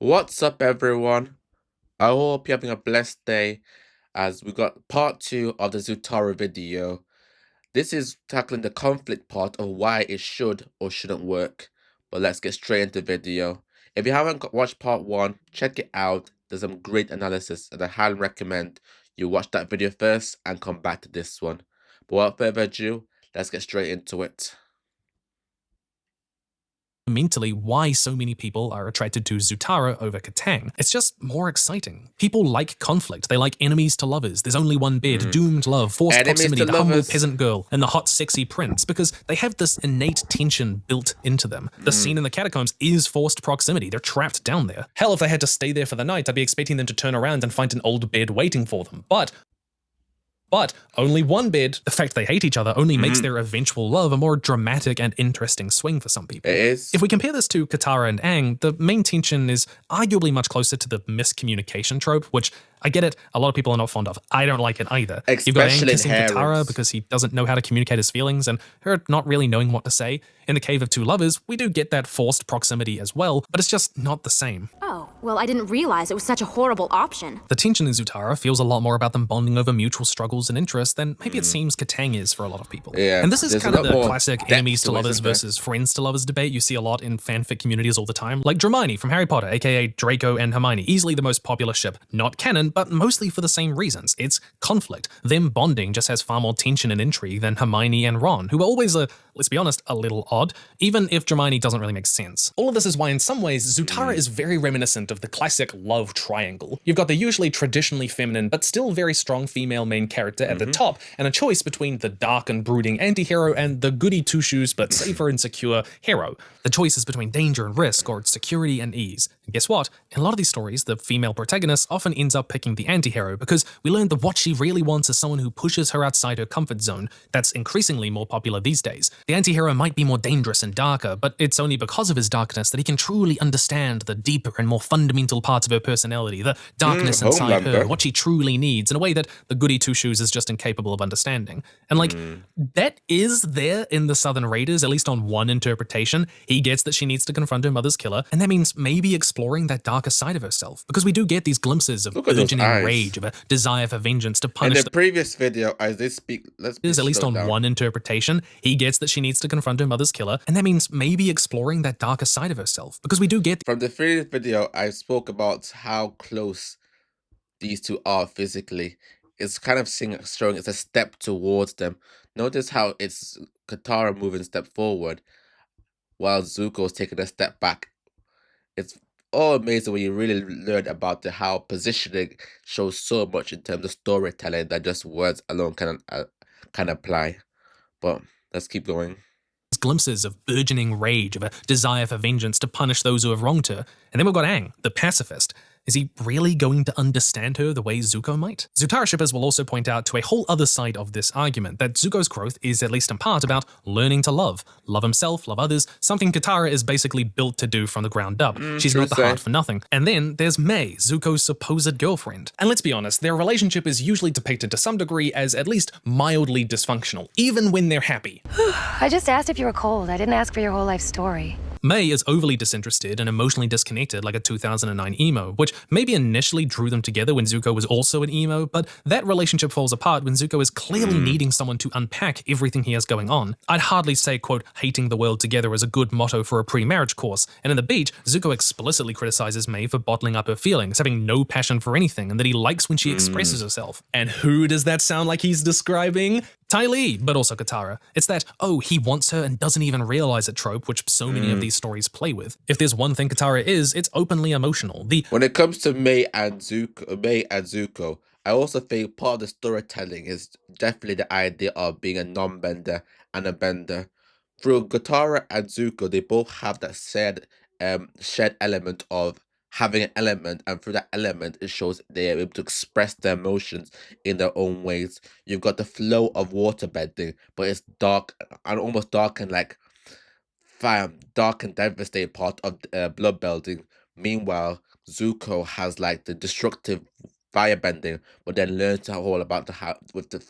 What's up, everyone? I hope you're having a blessed day as we got part two of the Zutara video. This is tackling the conflict part of why it should or shouldn't work. But let's get straight into the video. If you haven't watched part one, check it out. There's some great analysis, and I highly recommend you watch that video first and come back to this one. But without further ado, let's get straight into it. Fundamentally why so many people are attracted to Zutara over Kataang. It's just more exciting. People like conflict. They like enemies to lovers. There's only one bed, doomed love, forced Enemies proximity, to the humble lovers. peasant girl, and the hot sexy prince, because they have this innate tension built into them. The scene in the catacombs is forced proximity. They're trapped down there. Hell, if they had to stay there for the night, I'd be expecting them to turn around and find an old bed waiting for them. But only one bed, the fact they hate each other only makes their eventual love a more dramatic and interesting swing for some people. It is. If we compare this to Katara and Aang, the main tension is arguably much closer to the miscommunication trope, which I get it, a lot of people are not fond of. I don't like it either. You've got Aang Especially in kissing Katara harems. because he doesn't know how to communicate his feelings, and her not really knowing what to say. In the Cave of Two Lovers, we do get that forced proximity as well, but it's just not the same. Oh, well, I didn't realize it was such a horrible option. The tension in Zutara feels a lot more about them bonding over mutual struggles and interests than maybe it seems Kataang is for a lot of people. Yeah, and this is there's kind a of lot the more classic depth enemies to to it, lovers isn't there? versus friends to lovers debate you see a lot in fanfic communities all the time, like Hermione from Harry Potter, aka Draco and Hermione, easily the most popular ship, not canon, but mostly for the same reasons. It's conflict. Them bonding just has far more tension and intrigue than Hermione and Ron, who are always let's be honest, a little odd, even if Hermione doesn't really make sense. All of this is why in some ways Zutara is very reminiscent of the classic love triangle. You've got the usually traditionally feminine but still very strong female main character at the top, and a choice between the dark and brooding anti-hero and the goody two-shoes but safer and secure hero. The choice is between danger and risk, or security and ease. And guess what? In a lot of these stories, the female protagonist often ends up picking the anti-hero because we learned that what she really wants is someone who pushes her outside her comfort zone. That's increasingly more popular these days. The anti-hero might be more dangerous and darker, but it's only because of his darkness that he can truly understand the deeper and more fundamental parts of her personality, the darkness inside her, Homelander. what she truly needs, in a way that the goody two-shoes is just incapable of understanding. And that is there in the Southern Raiders, at least on one interpretation. He gets that she needs to confront her mother's killer, and that means maybe exploring that darker side of herself, because we do get these glimpses of Look at those burgeoning eyes. rage, of a desire for vengeance to In punish the previous video, as they speak, let's is at least slow on down. one interpretation. He gets that she needs to confront her mother's killer, and that means maybe exploring that darker side of herself, because we do get From the previous video, I spoke about how close these two are physically. It's kind of showing it's a step towards them. Notice how it's Katara moving a step forward while Zuko's taking a step back. It's all amazing when you really learn about how positioning shows so much in terms of storytelling that just words alone can apply. But let's keep going. glimpses of burgeoning rage, of a desire for vengeance to punish those who have wronged her. And then we've got Aang, the pacifist. Is he really going to understand her the way Zuko might? Zutara shippers will also point out to a whole other side of this argument, that Zuko's growth is at least in part about learning to love himself, love others, something Katara is basically built to do from the ground up. She's true not the say. heart for nothing. And then there's Mei, Zuko's supposed girlfriend. And let's be honest, their relationship is usually depicted to some degree as at least mildly dysfunctional, even when they're happy. I just asked if you were cold. I didn't ask for your whole life story. Mei is overly disinterested and emotionally disconnected like a 2009 emo, which maybe initially drew them together when Zuko was also an emo, but that relationship falls apart when Zuko is clearly needing someone to unpack everything he has going on. I'd hardly say, quote, hating the world together is a good motto for a pre-marriage course, and in The Beach, Zuko explicitly criticizes Mei for bottling up her feelings, having no passion for anything, and that he likes when she expresses herself. And who does that sound like he's describing? Ty Lee, but also Katara. It's that, oh, he wants her and doesn't even realize it trope, which so many of these stories play with. If there's one thing Katara is, it's openly emotional. When it comes to Mei and Zuko, I also think part of the storytelling is definitely the idea of being a non-bender and a bender. Through Katara and Zuko, they both have that shared element of having an element, and through that element, it shows they're able to express their emotions in their own ways. You've got the flow of water bending, but it's dark and almost dark and like dark and devastating part of blood bending. Meanwhile, Zuko has like the destructive fire bending, but then learns all about how with the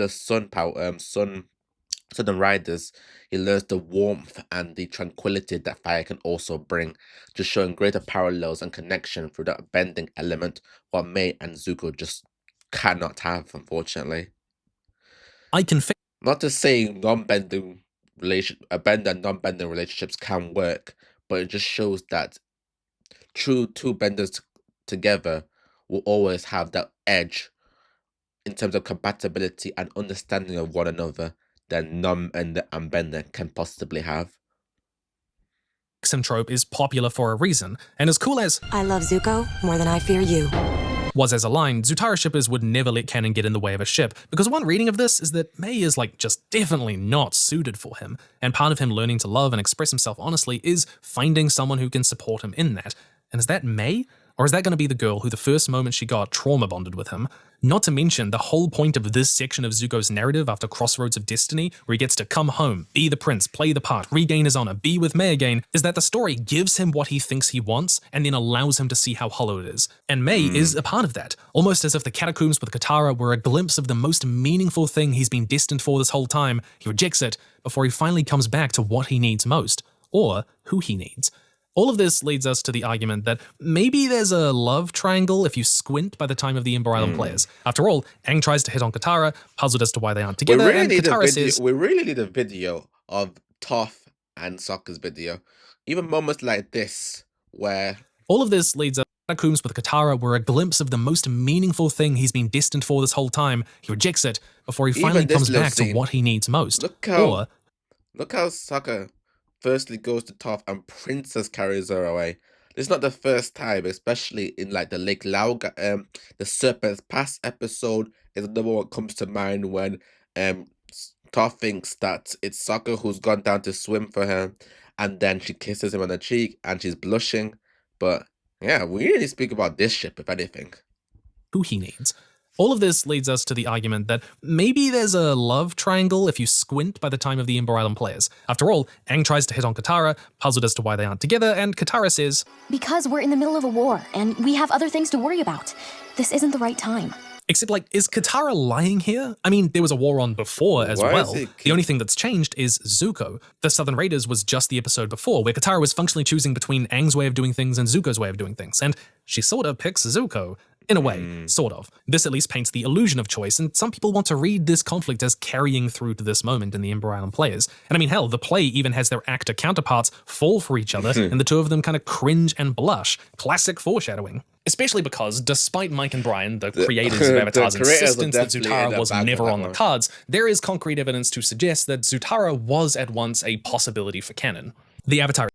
sun power sun Southern Riders, he learns the warmth and the tranquility that fire can also bring, just showing greater parallels and connection through that bending element, what May and Zuko just cannot have, unfortunately. I can Not to say bend and non-bending relationships can work, but it just shows that true two benders together will always have that edge in terms of compatibility and understanding of one another than non-bender and bender can possibly have. fixin' trope is popular for a reason, and as cool as I love Zuko more than I fear you. was as a line, Zutara shippers would never let canon get in the way of a ship, because one reading of this is that May is just definitely not suited for him, and part of him learning to love and express himself honestly is finding someone who can support him in that. And is that May? Or is that going to be the girl who the first moment she got trauma bonded with him? Not to mention, the whole point of this section of Zuko's narrative after Crossroads of Destiny, where he gets to come home, be the prince, play the part, regain his honor, be with May again, is that the story gives him what he thinks he wants and then allows him to see how hollow it is. And May is a part of that, almost as if the catacombs with Katara were a glimpse of the most meaningful thing he's been destined for this whole time. He rejects it before he finally comes back to what he needs most, or who he needs. All of this leads us to the argument that maybe there's a love triangle if you squint by the time of the Ember Island players. After all, Aang tries to hit on Katara, puzzled as to why they aren't together, and Katara says, we really need a video of Toph and Sokka's video. Even moments like this, where all of this leads us to catacombs with Katara were a glimpse of the most meaningful thing he's been destined for this whole time. He rejects it before he finally comes back to what he needs most. Look how Sokka firstly goes to Toph and Princess carries her away. This is not the first time, especially in the Lake Laoga, the Serpent's Pass episode is another one that comes to mind when Toph thinks that it's Sokka who's gone down to swim for her, and then she kisses him on the cheek and she's blushing. But yeah, we really speak about this ship, if anything. Who he needs. All of this leads us to the argument that maybe there's a love triangle if you squint by the time of the Ember Island players. After all, Aang tries to hit on Katara, puzzled as to why they aren't together, and Katara says, "Because we're in the middle of a war, and we have other things to worry about. This isn't the right time." Except, is Katara lying here? I mean, there was a war on before as well. The only thing that's changed is Zuko. The Southern Raiders was just the episode before, where Katara was functionally choosing between Aang's way of doing things and Zuko's way of doing things, and she sort of picks Zuko. In a way, sort of. This at least paints the illusion of choice, and some people want to read this conflict as carrying through to this moment in the Ember Island players. And I mean, hell, the play even has their actor counterparts fall for each other, and the two of them kind of cringe and blush. Classic foreshadowing. Especially because, despite Mike and Brian, the creators of Avatar's insistence that Zutara was never on the cards, there is concrete evidence to suggest that Zutara was at once a possibility for canon. The Avatar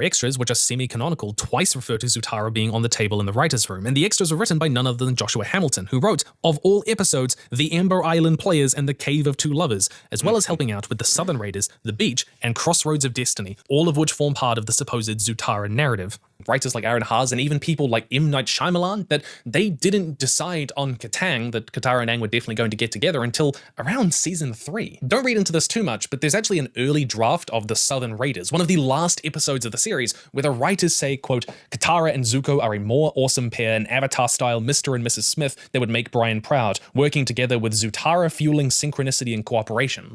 extras, which are semi-canonical, twice refer to Zutara being on the table in the writer's room, and the extras were written by none other than Joshua Hamilton, who wrote, of all episodes, The Ember Island Players and The Cave of Two Lovers, as well as helping out with The Southern Raiders, The Beach, and Crossroads of Destiny, all of which form part of the supposed Zutara narrative. Writers like Aaron Haas and even people like M. Night Shyamalan, that they didn't decide on Kataang that Katara and Aang were definitely going to get together until around season 3. Don't read into this too much, but there's actually an early draft of The Southern Raiders, one of the last episodes of the series, where the writers say, quote, Katara and Zuko are a more awesome pair, an Avatar-style Mr. and Mrs. Smith that would make Brian proud, working together with Zutara fueling synchronicity and cooperation.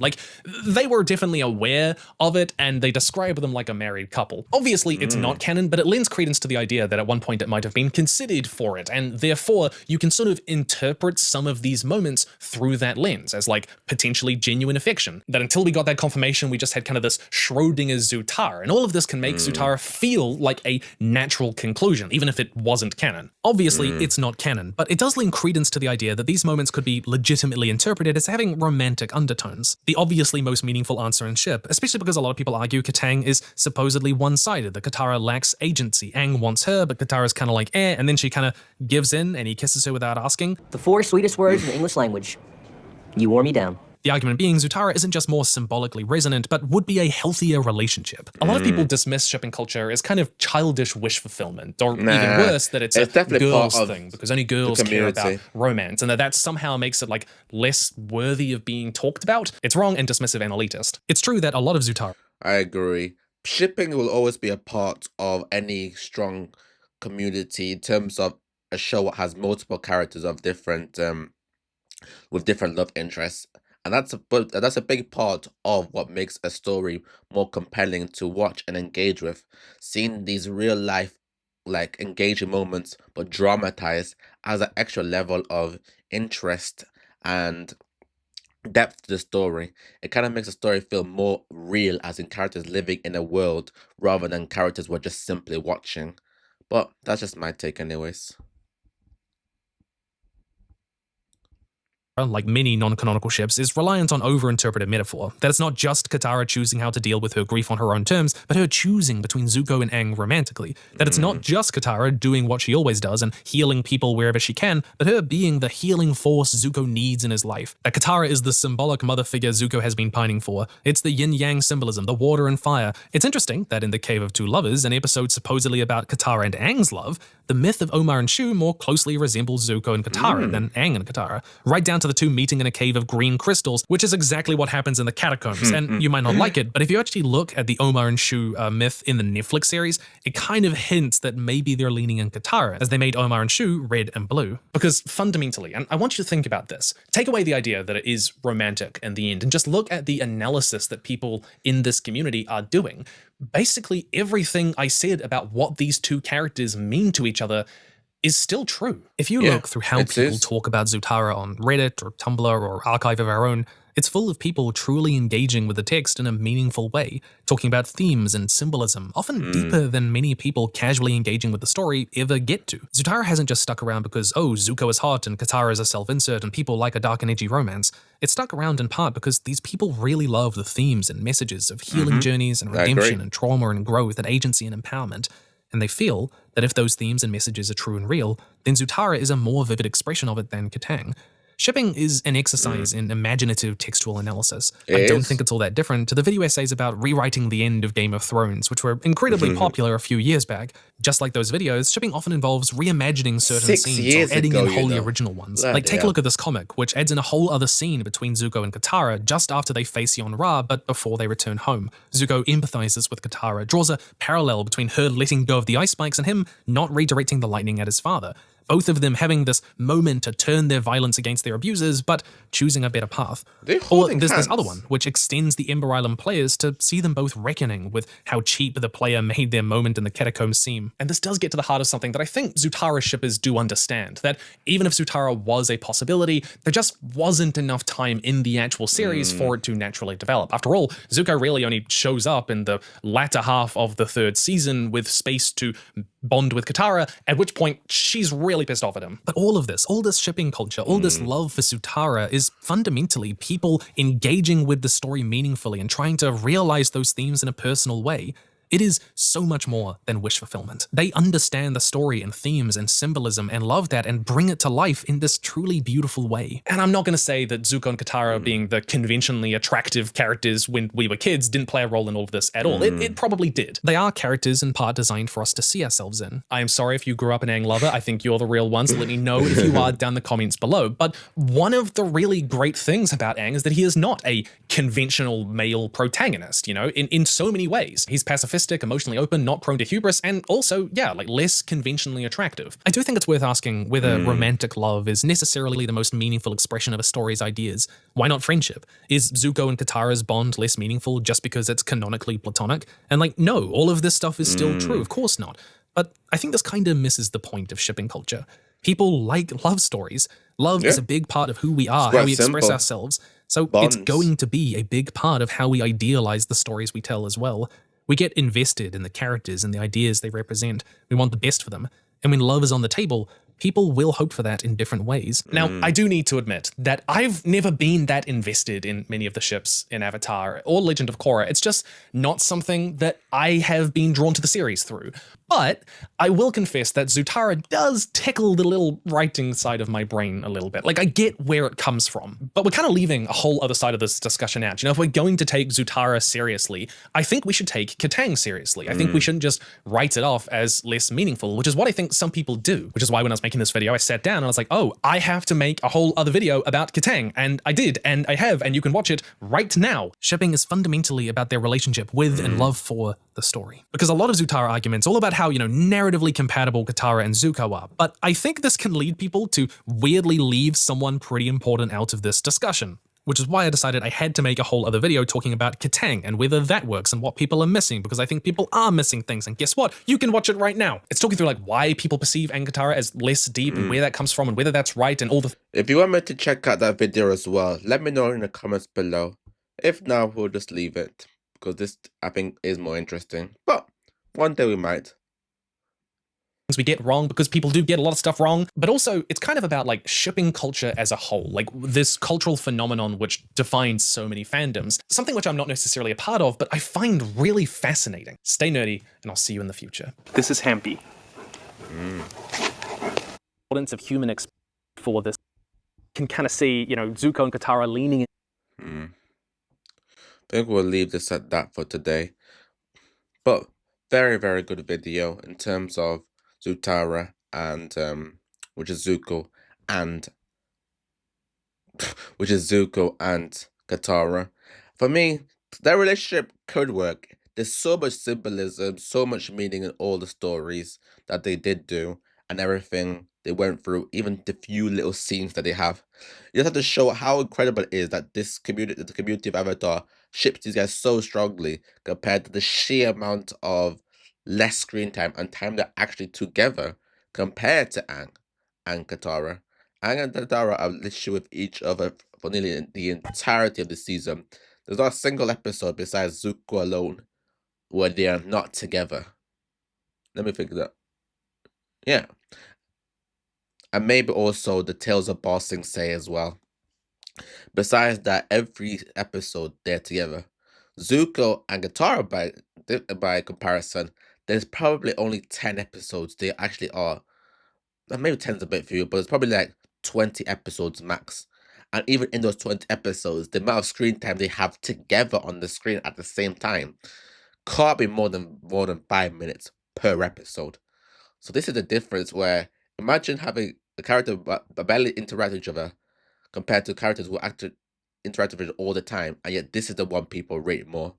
They were definitely aware of it, and they describe them like a married couple. Obviously, it's not canon, but it lends credence to the idea that at one point it might have been considered for it, and therefore you can sort of interpret some of these moments through that lens as potentially genuine affection. That until we got that confirmation, we just had kind of this Schrodinger's Zutara, and all of this can make Zutara feel like a natural conclusion, even if it wasn't canon. Obviously, it's not canon, but it does lend credence to the idea that these moments could be legitimately interpreted as having romantic undertones. The obviously most meaningful answer in ship, especially because a lot of people argue Kataang is supposedly one-sided, that Katara lacks agency. Aang wants her, but Katara's kind of and then she kind of gives in and he kisses her without asking. The 4 sweetest words in the English language. You wore me down. The argument being Zutara isn't just more symbolically resonant, but would be a healthier relationship. A lot of people dismiss shipping culture as kind of childish wish fulfillment, or even worse, that it's a girls thing, because only girls care about romance, and that somehow makes it less worthy of being talked about. It's wrong and dismissive and elitist. It's true that a lot of Zutara... I agree. Shipping will always be a part of any strong community in terms of a show that has multiple characters of different with different love interests. And that's a big part of what makes a story more compelling to watch and engage with. Seeing these real life like engaging moments but dramatized as an extra level of interest and depth to the story. It kind of makes the story feel more real, as in characters living in a world rather than characters we're just simply watching. But that's just my take anyways. like many non-canonical ships, is reliant on over-interpreted metaphor. That it's not just Katara choosing how to deal with her grief on her own terms, but her choosing between Zuko and Aang romantically. That it's not just Katara doing what she always does and healing people wherever she can, but her being the healing force Zuko needs in his life. That Katara is the symbolic mother figure Zuko has been pining for. It's the yin-yang symbolism, the water and fire. It's interesting that in The Cave of Two Lovers, an episode supposedly about Katara and Aang's love, the myth of Omar and Shu more closely resembles Zuko and Katara than Aang and Katara, right down to the two meeting in a cave of green crystals, which is exactly what happens in the catacombs. And you might not like it, but if you actually look at the Omar and Shu myth in the Netflix series, it kind of hints that maybe they're leaning in Katara, as they made Omar and Shu red and blue. Because fundamentally, and I want you to think about this, take away the idea that it is romantic in the end, and just look at the analysis that people in this community are doing. Basically, everything I said about what these two characters mean to each other is still true. If you look through how people talk about Zutara on Reddit or Tumblr or Archive of Our Own, it's full of people truly engaging with the text in a meaningful way, talking about themes and symbolism, often deeper than many people casually engaging with the story ever get to. Zutara hasn't just stuck around because, oh, Zuko is hot and Katara is a self-insert and people like a dark and edgy romance. It stuck around in part because these people really love the themes and messages of healing journeys and redemption and trauma and growth and agency and empowerment. And they feel that if those themes and messages are true and real, then Zutara is a more vivid expression of it than Kataang. Shipping is an exercise in imaginative textual analysis. I don't think it's all that different to the video essays about rewriting the end of Game of Thrones, which were incredibly popular a few years back. Just like those videos, shipping often involves reimagining certain scenes or adding in wholly original ones. Like, take a look at this comic, which adds in a whole other scene between Zuko and Katara just after they face Yon Ra, but before they return home. Zuko empathizes with Katara, draws a parallel between her letting go of the ice spikes and him not redirecting the lightning at his father. Both of them having this moment to turn their violence against their abusers, but choosing a better path. Or there's this other one, which extends the Ember Island players to see them both reckoning with how cheap the player made their moment in the catacombs seem. And this does get to the heart of something that I think Zutara shippers do understand, that even if Zutara was a possibility, there just wasn't enough time in the actual series for it to naturally develop. After all, Zuko really only shows up in the latter half of the third season with space to bond with Katara, at which point she's really pissed off at him. But all this shipping culture, all this love for Zutara is fundamentally people engaging with the story meaningfully and trying to realize those themes in a personal way. It is so much more than wish fulfillment. They understand the story and themes and symbolism and love that and bring it to life in this truly beautiful way. And I'm not going to say that Zuko and Katara being the conventionally attractive characters when we were kids didn't play a role in all of this at all. It probably did. They are characters in part designed for us to see ourselves in. I am sorry if you grew up an Aang lover. I think you're the real one, so let me know if you are down the comments below. But one of the really great things about Aang is that he is not a conventional male protagonist, you know, in so many ways. He's pacifistic, emotionally open, not prone to hubris, and also, less conventionally attractive. I do think it's worth asking whether romantic love is necessarily the most meaningful expression of a story's ideas. Why not friendship? Is Zuko and Katara's bond less meaningful just because it's canonically platonic? And no, all of this stuff is still true, of course not. But I think this kind of misses the point of shipping culture. People like love stories. Love is a big part of who we are, how we express ourselves. So it's going to be a big part of how we idealize the stories we tell as well. We get invested in the characters and the ideas they represent. We want the best for them. And when love is on the table, people will hope for that in different ways. Now, I do need to admit that I've never been that invested in many of the ships in Avatar or Legend of Korra. It's just not something that I have been drawn to the series through. But I will confess that Zutara does tickle the little writing side of my brain a little bit. I get where it comes from, but we're kind of leaving a whole other side of this discussion out. You know, if we're going to take Zutara seriously, I think we should take Kataang seriously. I think we shouldn't just write it off as less meaningful, which is what I think some people do, which is why when I was making this video, I sat down and I was like, oh, I have to make a whole other video about Kataang. And I did, and I have, and you can watch it right now. Shipping is fundamentally about their relationship with and love for the story. Because a lot of Zutara arguments all about how, narratively compatible Katara and Zuko are, but I think this can lead people to weirdly leave someone pretty important out of this discussion, which is why I decided I had to make a whole other video talking about Kataang and whether that works and what people are missing, because I think people are missing things, and guess what? You can watch it right now. It's talking through like why people perceive Aang Katara as less deep and where that comes from and whether that's right and all the If you want me to check out that video as well, let me know in the comments below. If not, we'll just leave it, because this, I think, is more interesting. But one day we might. things we get wrong, because people do get a lot of stuff wrong, but also it's kind of about like shipping culture as a whole, like this cultural phenomenon which defines so many fandoms, something which I'm not necessarily a part of, but I find really fascinating. Stay nerdy, and I'll see you in the future. This is Hampy. Importance of human for this. Can kind of see, you know, Zuko and Katara leaning. I think we'll leave this at that for today. But very, very good video in terms of Zutara and which is Zuko and Katara. For me, their relationship could work. There's so much symbolism, so much meaning in all the stories that they did do and everything they went through, even the few little scenes that they have. You just have to show how incredible it is that this community, the community of Avatar, ships these guys so strongly compared to the sheer amount of less screen time and time they're actually together compared to Aang and Katara. Aang and Katara are literally with each other for nearly the entirety of the season. There's not a single episode besides Zuko alone where they are not together. Let me think of that. Yeah. And maybe also the Tales of Ba Sing Se as well. Besides that, every episode they're together. Zuko and Katara, by comparison, there's probably only 10 episodes they actually are. Maybe 10's a bit few, but it's probably like 20 episodes max. And even in those 20 episodes, the amount of screen time they have together on the screen at the same time can't be more than 5 minutes per episode. So this is the difference where imagine having a character barely interact with each other compared to characters who interact with it all the time, and yet this is the one people rate more.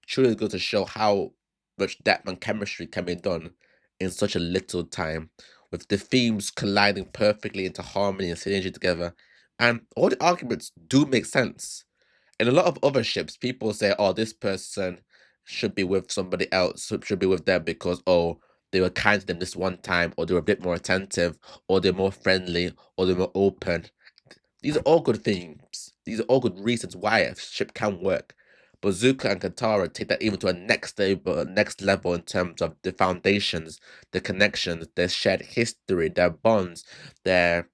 Truly goes to show how much depth and chemistry can be done in such a little time, with the themes colliding perfectly into harmony and synergy together, and all the arguments do make sense. In a lot of other ships, people say, "Oh, this person should be with somebody else, should be with them because oh, they were kind to them this one time, or they were a bit more attentive, or they're more friendly, or they're more open." These are all good things. These are all good reasons why a ship can work. But Zuko and Katara take that even to a next level in terms of the foundations, the connections, their shared history, their bonds, their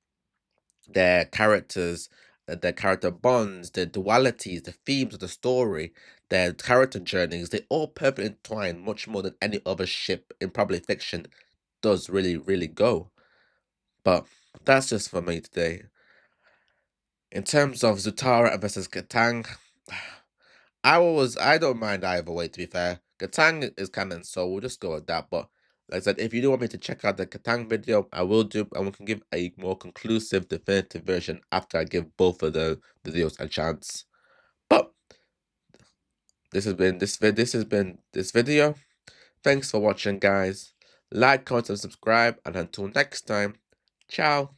characters, their character bonds, the dualities, the themes of the story, their character journeys. They all perfectly entwine much more than any other ship in probably fiction does really, really go. But that's just for me today. In terms of Zutara versus Kataang, I don't mind either way, to be fair. Kataang is canon, so we'll just go with that. But like I said, if you do want me to check out the Kataang video, I will do, and we can give a more conclusive, definitive version after I give both of the videos a chance. But this has been this video. Thanks for watching, guys. Like, comment, and subscribe, and until next time, ciao.